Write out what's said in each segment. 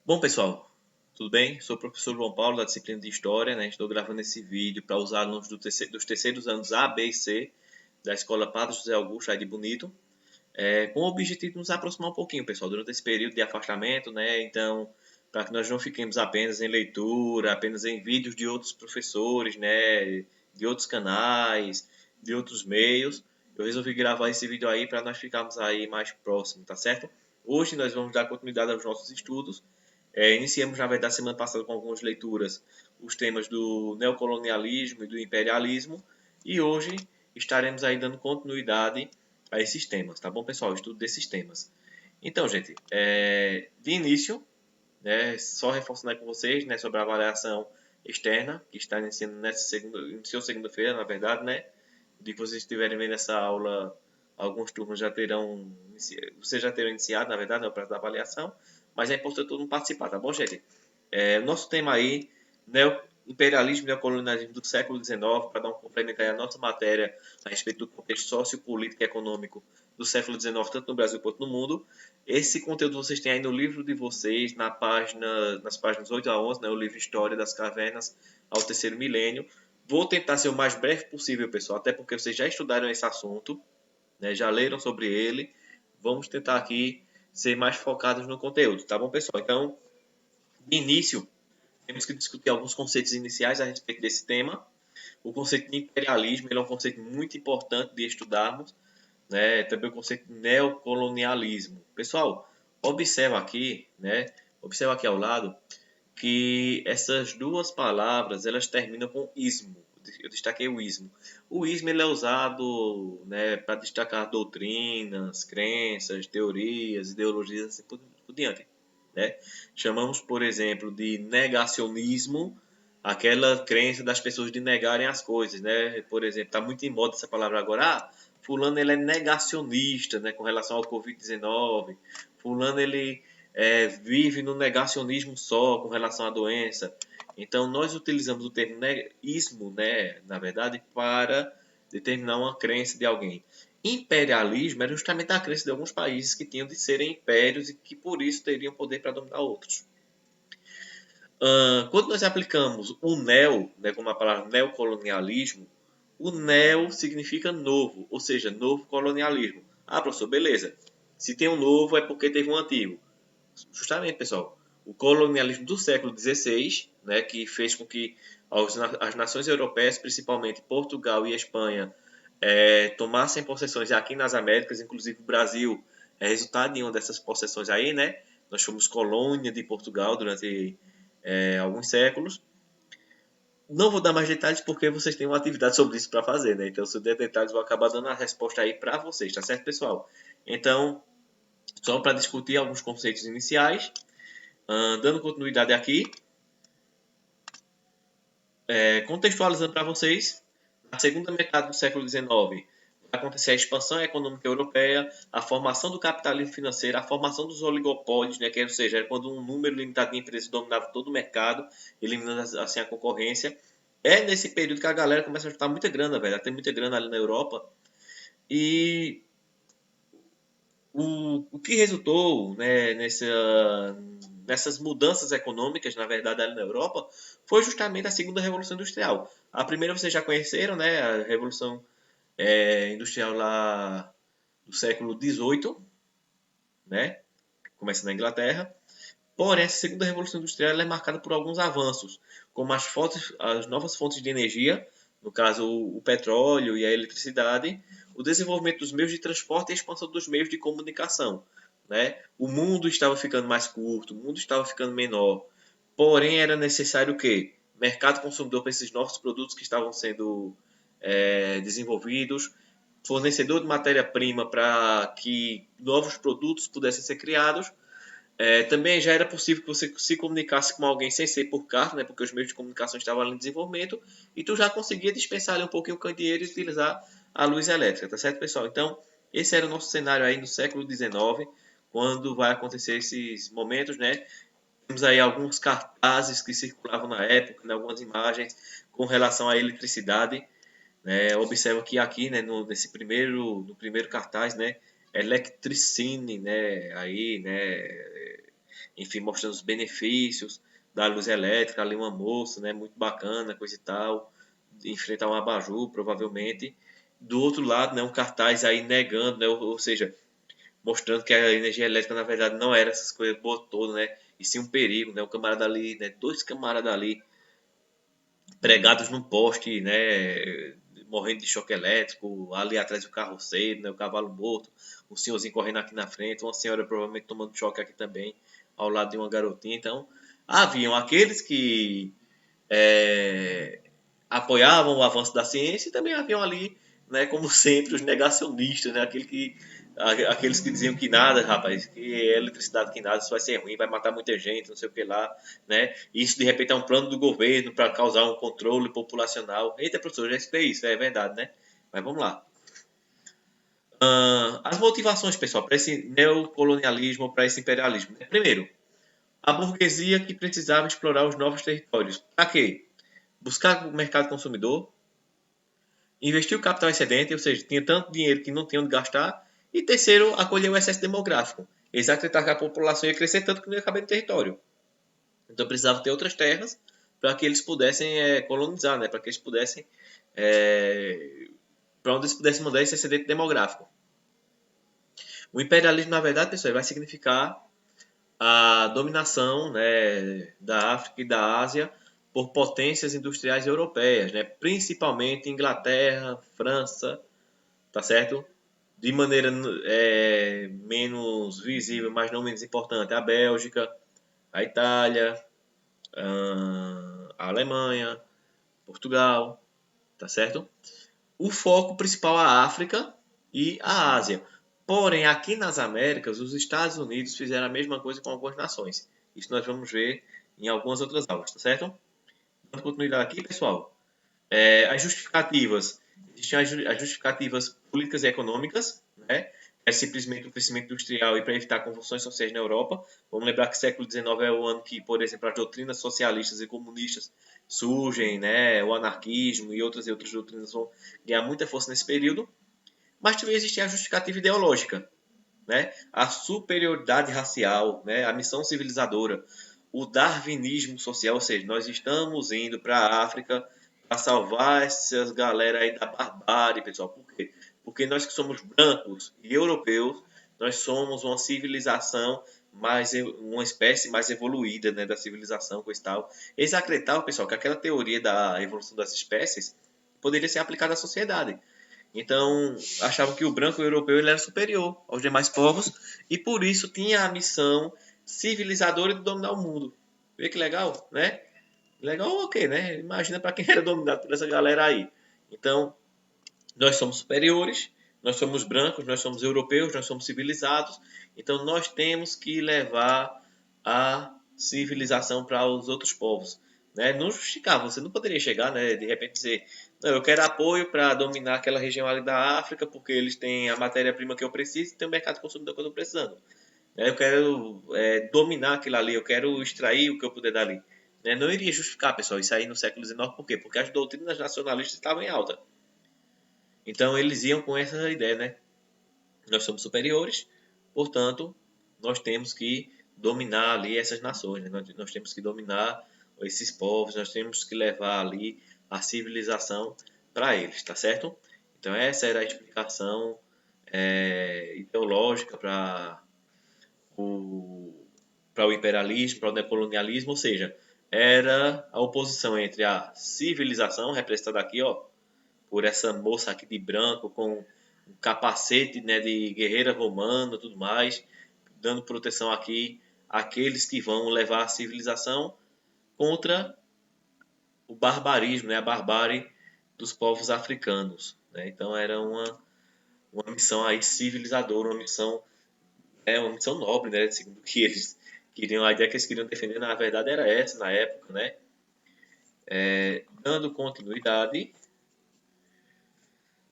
Bom, pessoal, tudo bem? Sou o professor João Paulo, da disciplina de História, né? Estou gravando esse vídeo para os alunos dos terceiros anos A, B e C da Escola Padre José Augusto, aí de Bonito, com o objetivo de nos aproximar um pouquinho, pessoal, durante esse período de afastamento, né? Então, para que nós não fiquemos apenas em leitura, apenas em vídeos de outros professores, né? De outros canais, de outros meios, eu resolvi gravar esse vídeo aí para nós ficarmos aí mais próximos, tá certo? Hoje nós vamos dar continuidade aos nossos estudos. Iniciamos, na verdade, semana passada com algumas leituras, os temas do neocolonialismo e do imperialismo, e hoje estaremos aí dando continuidade a esses temas, tá bom, pessoal? Estudo desses temas. Então, gente, de início, né, só reforçando aí com vocês, né, sobre a avaliação externa, que está iniciando iniciou segunda-feira, na verdade, né? De que vocês estiverem vendo essa aula, alguns turnos já terão, vocês já terão iniciado, na verdade, né, o prazo da avaliação, mas é importante todo mundo participar, tá bom, gente? O nosso tema aí, imperialismo e neocolonialismo do século XIX, para dar um complemento aí à nossa matéria a respeito do contexto sociopolítico e econômico do século XIX, tanto no Brasil quanto no mundo. Esse conteúdo vocês têm aí no livro de vocês, nas páginas 8 a 11, né, o livro História das Cavernas ao Terceiro Milênio. Vou tentar ser o mais breve possível, pessoal, até porque vocês já estudaram esse assunto, né, já leram sobre ele. Vamos tentar aqui ser mais focados no conteúdo, tá bom, pessoal? Então, de início, temos que discutir alguns conceitos iniciais a respeito desse tema. O conceito de imperialismo ele é um conceito muito importante de estudarmos, né? Também o conceito de neocolonialismo. Pessoal, observa aqui, né? Observa aqui ao lado que essas duas palavras elas terminam com ismo. Eu destaquei o ismo. O ismo ele é usado, né, para destacar doutrinas, crenças, teorias, ideologias, assim por diante. Né? Chamamos, por exemplo, de negacionismo aquela crença das pessoas de negarem as coisas. Né? Por exemplo, está muito em moda essa palavra agora. Fulano ele é negacionista, né, com relação ao Covid-19. Fulano ele vive no negacionismo só com relação à doença. Então, nós utilizamos o termo ismo, né, na verdade, para determinar uma crença de alguém. Imperialismo era justamente a crença de alguns países que tinham de serem impérios e que, por isso, teriam poder para dominar outros. Quando nós aplicamos o neo, né, como a palavra neocolonialismo, o neo significa novo, ou seja, novo colonialismo. Ah, professor, beleza. Se tem um novo é porque teve um antigo. Justamente, pessoal, o colonialismo do século XVI, né, que fez com que as nações europeias, principalmente Portugal e Espanha, tomassem possessões aqui nas Américas, inclusive o Brasil é resultado de uma dessas possessões aí, né? Nós fomos colônia de Portugal durante alguns séculos. Não vou dar mais detalhes porque vocês têm uma atividade sobre isso para fazer, né? Então, se eu der detalhes, eu vou acabar dando a resposta aí para vocês, tá certo, pessoal? Então, só para discutir alguns conceitos iniciais, dando continuidade aqui, contextualizando para vocês, na segunda metade do século XIX vai acontecer a expansão econômica europeia, a formação do capitalismo financeiro, a formação dos oligopólios, né, que ou seja, era quando um número limitado de empresas dominava todo o mercado, eliminando assim a concorrência. É nesse período que a galera começa a juntar muita grana, velho. Tem muita grana ali na Europa. E o que resultou, né, nessas mudanças econômicas, na verdade, ali na Europa, foi justamente a segunda Revolução Industrial. A primeira vocês já conheceram, né, a Revolução Industrial lá do século XVIII, né, começa na Inglaterra. Porém, essa segunda Revolução Industrial é marcada por alguns avanços, como as novas fontes de energia, no caso o petróleo e a eletricidade, o desenvolvimento dos meios de transporte e a expansão dos meios de comunicação. Né? O mundo estava ficando mais curto, o mundo estava ficando menor. Porém, era necessário o quê? Mercado consumidor para esses novos produtos que estavam sendo desenvolvidos, fornecedor de matéria-prima para que novos produtos pudessem ser criados. Também já era possível que você se comunicasse com alguém sem ser por carta, né, porque os meios de comunicação estavam ali em desenvolvimento, e tu já conseguia dispensar ali um pouquinho o candeeiro e utilizar a luz elétrica, tá certo, pessoal? Então, esse era o nosso cenário aí no século XIX, quando vai acontecer esses momentos, né? Temos aí alguns cartazes que circulavam na época, né, algumas imagens com relação à eletricidade, né? Observa que aqui, né, no primeiro cartaz, né, Electricine, né, aí, né, Enfim, mostrando os benefícios da luz elétrica, ali uma moça, né, muito bacana, coisa e tal, enfrentar um abajur, provavelmente. Do outro lado, né, um cartaz aí negando, né, ou seja, mostrando que a energia elétrica, na verdade, não era essas coisas boas todas, né, e sim um perigo, né, um camarada ali, né, dois camaradas ali, pregados num poste, né, morrendo de choque elétrico, ali atrás do carroceiro, né, o cavalo morto, um senhorzinho correndo aqui na frente, uma senhora provavelmente tomando choque aqui também, ao lado de uma garotinha. Então, haviam aqueles que é, apoiavam o avanço da ciência e também haviam ali, né, como sempre, os negacionistas, né, aqueles que diziam que nada, rapaz, que é eletricidade, que nada, isso vai ser ruim, vai matar muita gente, não sei o que lá, né? Isso de repente é um plano do governo para causar um controle populacional. Eita, professor, já expliquei isso, é verdade, né? Mas vamos lá. As motivações, pessoal, para esse neocolonialismo, para esse imperialismo. Né? Primeiro, a burguesia que precisava explorar os novos territórios. Para quê? Buscar o mercado consumidor, investir o capital excedente, ou seja, tinha tanto dinheiro que não tinha onde gastar. E terceiro, acolher o excesso demográfico. Eles acreditavam que a população ia crescer tanto que não ia caber no território. Então precisava ter outras terras para que eles pudessem colonizar, né? Para que eles pudessem para onde eles pudessem mandar esse excedente demográfico. O imperialismo, na verdade, pessoal, vai significar a dominação, né, da África e da Ásia por potências industriais europeias, né, principalmente Inglaterra, França, tá certo? De maneira menos visível, mas não menos importante, a Bélgica, a Itália, a Alemanha, Portugal, tá certo? O foco principal é a África e a Ásia. Porém, aqui nas Américas, os Estados Unidos fizeram a mesma coisa com algumas nações. Isso nós vamos ver em algumas outras aulas, tá certo? Dando continuidade aqui, pessoal. As justificativas. Existem as justificativas políticas e econômicas, né? É simplesmente o crescimento industrial e para evitar convulsões sociais na Europa. Vamos lembrar que o século XIX é o ano que, por exemplo, as doutrinas socialistas e comunistas surgem, né? O anarquismo e outras doutrinas vão ganhar muita força nesse período. Mas também existe a justificativa ideológica, né? A superioridade racial, né? A missão civilizadora, o darwinismo social, ou seja, nós estamos indo para a África para salvar essas galera aí da barbárie, pessoal. Por quê? Porque nós que somos brancos e europeus, nós somos uma civilização mais uma espécie mais evoluída, né, da civilização com tal. Eles acreditavam, pessoal, que aquela teoria da evolução das espécies poderia ser aplicada à sociedade. Então, achavam que o branco europeu ele era superior aos demais povos e por isso tinha a missão civilizadora de dominar o mundo. Vê que legal, né? Legal o quê, né? Imagina para quem era dominado por essa galera aí. Então, nós somos superiores, nós somos brancos, nós somos europeus, nós somos civilizados. Então, nós temos que levar a civilização para os outros povos. Né? Não justificava, você não poderia chegar, né, de repente dizer, não, eu quero apoio para dominar aquela região ali da África, porque eles têm a matéria-prima que eu preciso e tem o mercado consumidor que eu estou precisando. Né? Eu quero dominar aquilo ali, eu quero extrair o que eu puder dali. Né? Não iria justificar, pessoal, isso aí no século XIX, por quê? Porque as doutrinas nacionalistas estavam em alta. Então eles iam com essa ideia, né? Nós somos superiores, portanto, nós temos que dominar ali essas nações, né? Nós temos que dominar esses povos, nós temos que levar ali a civilização para eles, tá certo? Então essa era a explicação ideológica o, para o imperialismo, para o neocolonialismo, ou seja, era a oposição entre a civilização, representada aqui, ó, por essa moça aqui de branco com um capacete, né, de guerreira romana e tudo mais, dando proteção aqui àqueles que vão levar a civilização contra o barbarismo, né, a barbárie dos povos africanos. Né? Então era uma missão aí civilizadora, uma missão nobre, né, segundo o que eles queriam, a ideia que eles queriam defender, na verdade, era essa na época, né? Dando continuidade,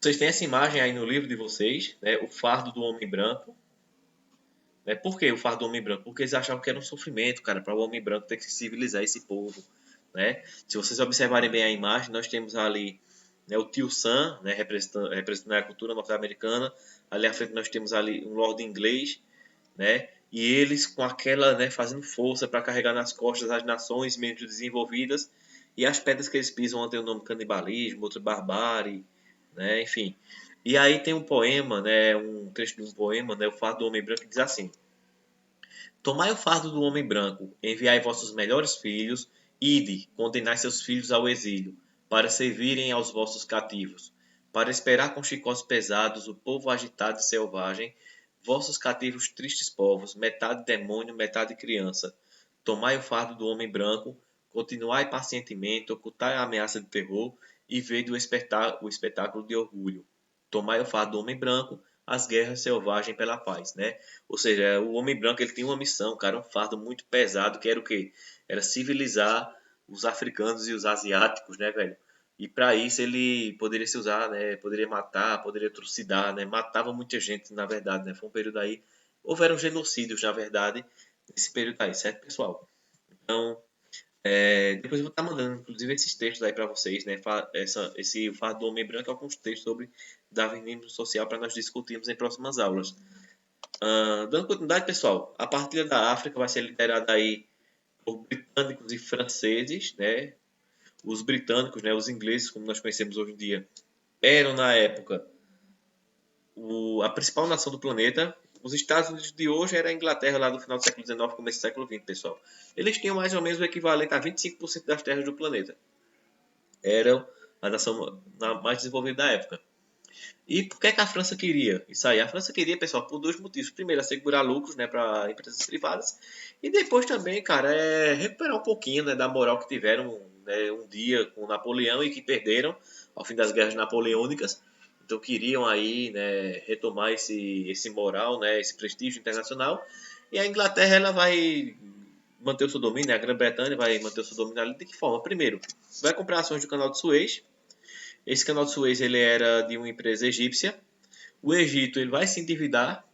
vocês têm essa imagem aí no livro de vocês, né? O fardo do homem branco. Né? Por que o fardo do homem branco? Porque eles achavam que era um sofrimento, cara, para o homem branco ter que civilizar esse povo. Né? Se vocês observarem bem a imagem, nós temos ali, né, o tio Sam, né, representando a cultura norte-americana. Ali à frente nós temos ali um lord inglês, né, e eles com aquela, né, fazendo força para carregar nas costas as nações menos desenvolvidas, e as pedras que eles pisam têm o nome canibalismo, outro barbárie, né, enfim. E aí tem um poema, né, um trecho de um poema, né, o Fardo do Homem Branco, que diz assim: Tomai o fardo do homem branco, enviai vossos melhores filhos, ide, condenai seus filhos ao exílio, para servirem aos vossos cativos, para esperar com chicotes pesados o povo agitado e selvagem, vossos cativos tristes povos, metade demônio, metade criança. Tomai o fardo do homem branco, continuai pacientemente, ocultai a ameaça de terror e vede o espetáculo de orgulho. Tomai o fardo do homem branco, as guerras selvagens pela paz, né? Ou seja, o homem branco ele tinha uma missão, cara, um fardo muito pesado, que era o quê? Era civilizar os africanos e os asiáticos, né, velho? E para isso ele poderia se usar, né? Poderia matar, poderia trucidar, né? Matava muita gente, na verdade, né? Foi um período aí. Houveram genocídios, na verdade, nesse período aí, certo, pessoal? Então, depois eu vou estar mandando, inclusive, esses textos aí para vocês, né? Esse fardo do homem branco, alguns textos sobre darwinismo social para nós discutirmos em próximas aulas. Dando continuidade, pessoal, a partilha da África vai ser liderada aí por britânicos e franceses, né? Os britânicos, né, os ingleses, como nós conhecemos hoje em dia, eram na época a principal nação do planeta. Os Estados Unidos de hoje era a Inglaterra lá do final do século XIX, começo do século XX, pessoal. Eles tinham mais ou menos o equivalente a 25% das terras do planeta. Eram a nação mais desenvolvida da época. E por que, que a França queria isso aí? A França queria, pessoal, por dois motivos. Primeiro, assegurar lucros, né, para empresas privadas. E depois também, cara, recuperar um pouquinho, né, da moral que tiveram, né, um dia com Napoleão e que perderam ao fim das guerras napoleônicas. Então queriam aí, né, retomar esse moral, né, esse prestígio internacional. E a Inglaterra ela vai manter o seu domínio, né, a Grã-Bretanha vai manter o seu domínio ali de que forma? Primeiro, vai comprar ações do Canal de Suez. Esse Canal de Suez ele era de uma empresa egípcia. O Egito ele vai se endividar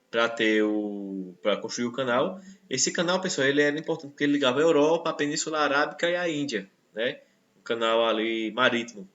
para construir o canal. Esse canal, pessoal, ele era importante porque ele ligava a Europa, a Península Arábica e a Índia, né? Um canal ali marítimo.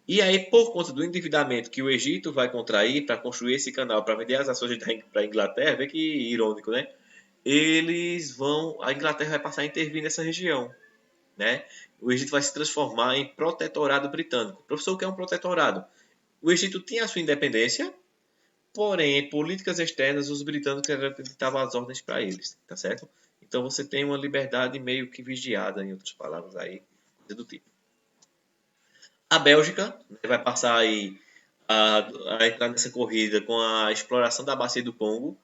E aí, por conta do endividamento que o Egito vai contrair para construir esse canal, para vender as ações para a Inglaterra, vê que irônico, né? A Inglaterra vai passar a intervir nessa região, né? O Egito vai se transformar em protetorado britânico. Professor, o que é um protetorado? O Egito tinha a sua independência, porém, em políticas externas, os britânicos acreditavam as ordens para eles, tá certo? Então você tem uma liberdade meio que vigiada, em outras palavras aí, coisa do tipo. A Bélgica, né, vai passar aí a entrar nessa corrida com a exploração da bacia do Congo.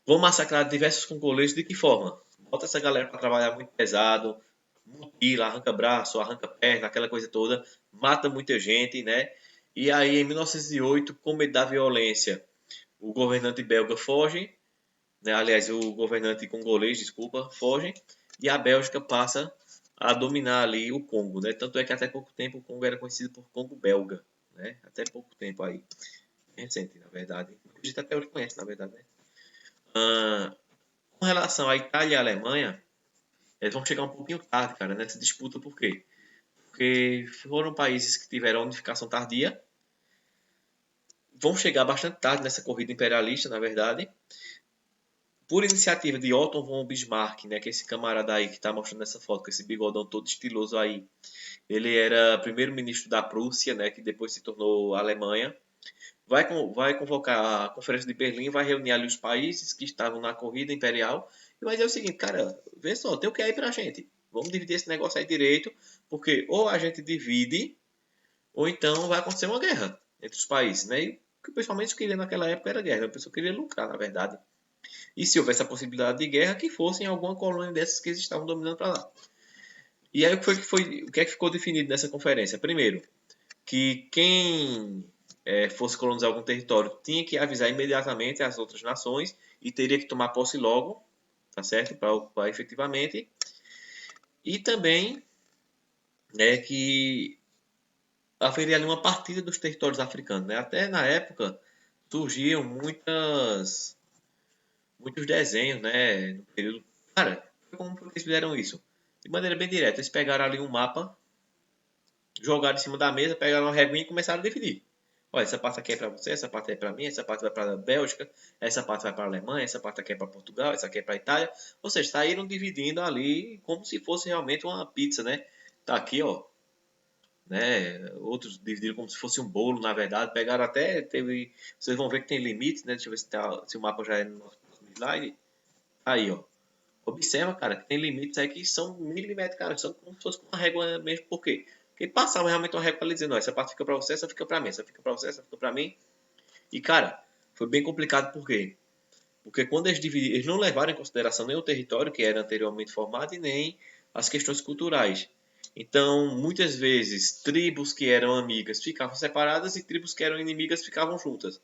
Vão massacrar diversos congoleses de que forma? Bota essa galera para trabalhar muito pesado, mutila, arranca braço, arranca perna, aquela coisa toda, mata muita gente, né? E aí, em 1908, com medo da violência, o governante belga foge, né? Aliás, o governante congolês, desculpa, foge, e a Bélgica passa a dominar ali o Congo, né? Tanto é que até pouco tempo o Congo era conhecido por Congo belga, né? Até pouco tempo aí, recente, na verdade. A gente até hoje conhece, na verdade, né? Ah, com relação à Itália e à Alemanha, eles vão chegar um pouquinho tarde, cara, nessa disputa, por quê? Porque foram países que tiveram unificação tardia, vão chegar bastante tarde nessa corrida imperialista, na verdade, por iniciativa de Otto von Bismarck, né, que é esse camarada aí que está mostrando essa foto, com esse bigodão todo estiloso aí. Ele era primeiro-ministro da Prússia, né, que depois se tornou Alemanha. Vai convocar a Conferência de Berlim, vai reunir ali os países que estavam na corrida imperial e vai dizer o seguinte, cara, vê só, tem o que aí pra gente. Vamos dividir esse negócio aí direito, porque ou a gente divide, ou então vai acontecer uma guerra entre os países, né? E o que o pessoal mais queria naquela época era guerra, né? O pessoal queria lucrar, na verdade. E se houvesse a possibilidade de guerra, que fosse em alguma colônia dessas que eles estavam dominando para lá. E aí o que é que ficou definido nessa conferência? Primeiro, que quem fosse colonizar algum território tinha que avisar imediatamente as outras nações e teria que tomar posse logo, tá certo? Para ocupar efetivamente. E também, né, que haveria ali uma partilha dos territórios africanos, né? Até na época surgiam muitos desenhos, né, no período. Cara, como eles fizeram isso? De maneira bem direta, eles pegaram ali um mapa, jogaram em cima da mesa, pegaram uma reguinha e começaram a dividir. Olha, essa parte aqui é para você, essa parte é para mim, essa parte vai para a Bélgica, essa parte vai para a Alemanha, essa parte aqui é para Portugal, essa aqui é para a Itália. Ou seja, saíram dividindo ali como se fosse realmente uma pizza, né? Tá aqui, ó, né? Outros dividiram como se fosse um bolo, na verdade. Pegaram até, teve, vocês vão ver que tem limites, né? Deixa eu ver se o mapa já é no nosso próximo slide. Aí, ó. Observa, cara, que tem limites aí que são milímetros, cara, que são como se fosse uma régua mesmo. Por quê? Porque passava realmente uma régua ali dizendo, ó, essa parte fica pra você, essa fica pra mim, essa fica pra você, essa fica pra mim. E, cara, foi bem complicado por quê? Porque quando eles dividiram, eles não levaram em consideração nem o território que era anteriormente formado e nem as questões culturais. Então, muitas vezes, tribos que eram amigas ficavam separadas e tribos que eram inimigas ficavam juntas.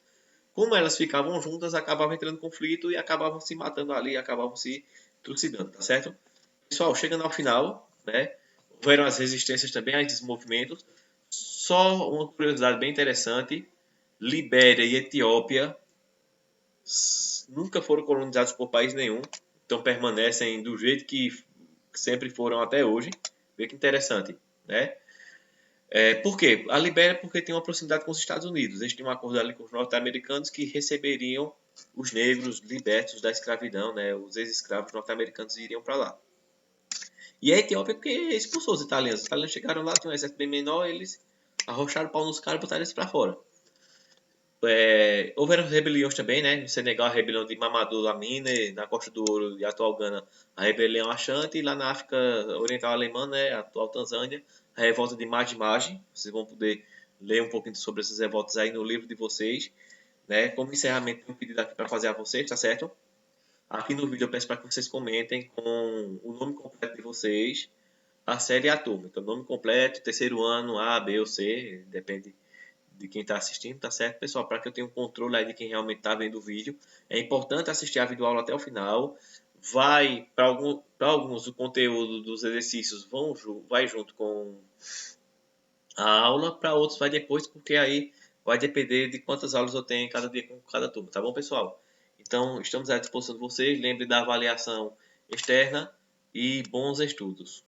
Como elas ficavam juntas, acabava entrando em conflito e acabavam se matando ali, acabavam se trucidando, tá certo? Pessoal, chegando ao final, né? Houveram as resistências também aos desmovimentos. Só uma curiosidade bem interessante: Libéria e Etiópia nunca foram colonizados por país nenhum, então permanecem do jeito que sempre foram até hoje. Vê que interessante, né? Por quê? A Libéria porque tem uma proximidade com os Estados Unidos. Eles tinham um acordo ali com os norte-americanos que receberiam os negros libertos da escravidão, né? Os ex-escravos norte-americanos iriam para lá. E a Etiópia porque expulsou os italianos. Os italianos chegaram lá, tinham um exército bem menor, eles arrocharam o pau nos caras e botaram eles para fora. Houveram rebeliões também, né? No Senegal, a rebelião de Mamadou Lamine, na Costa do Ouro e atual Gana, a rebelião Achante, e lá na África Oriental Alemã, né? A atual Tanzânia, a revolta de Maji Maji. Vocês vão poder ler um pouquinho sobre essas revoltas aí no livro de vocês, né? Como encerramento, tenho um pedido aqui para fazer a vocês, tá certo? Aqui no vídeo eu peço para que vocês comentem com o nome completo de vocês, a série e a turma. Então, nome completo, terceiro ano, A, B ou C, depende de quem está assistindo, tá certo, pessoal? Para que eu tenha um controle aí de quem realmente está vendo o vídeo. É importante assistir a videoaula até o final. Vai, para alguns, o conteúdo dos exercícios vai junto com a aula, para outros vai depois, porque aí vai depender de quantas aulas eu tenho em cada dia com cada turma, tá bom, pessoal? Então, estamos à disposição de vocês. Lembre da avaliação externa e bons estudos.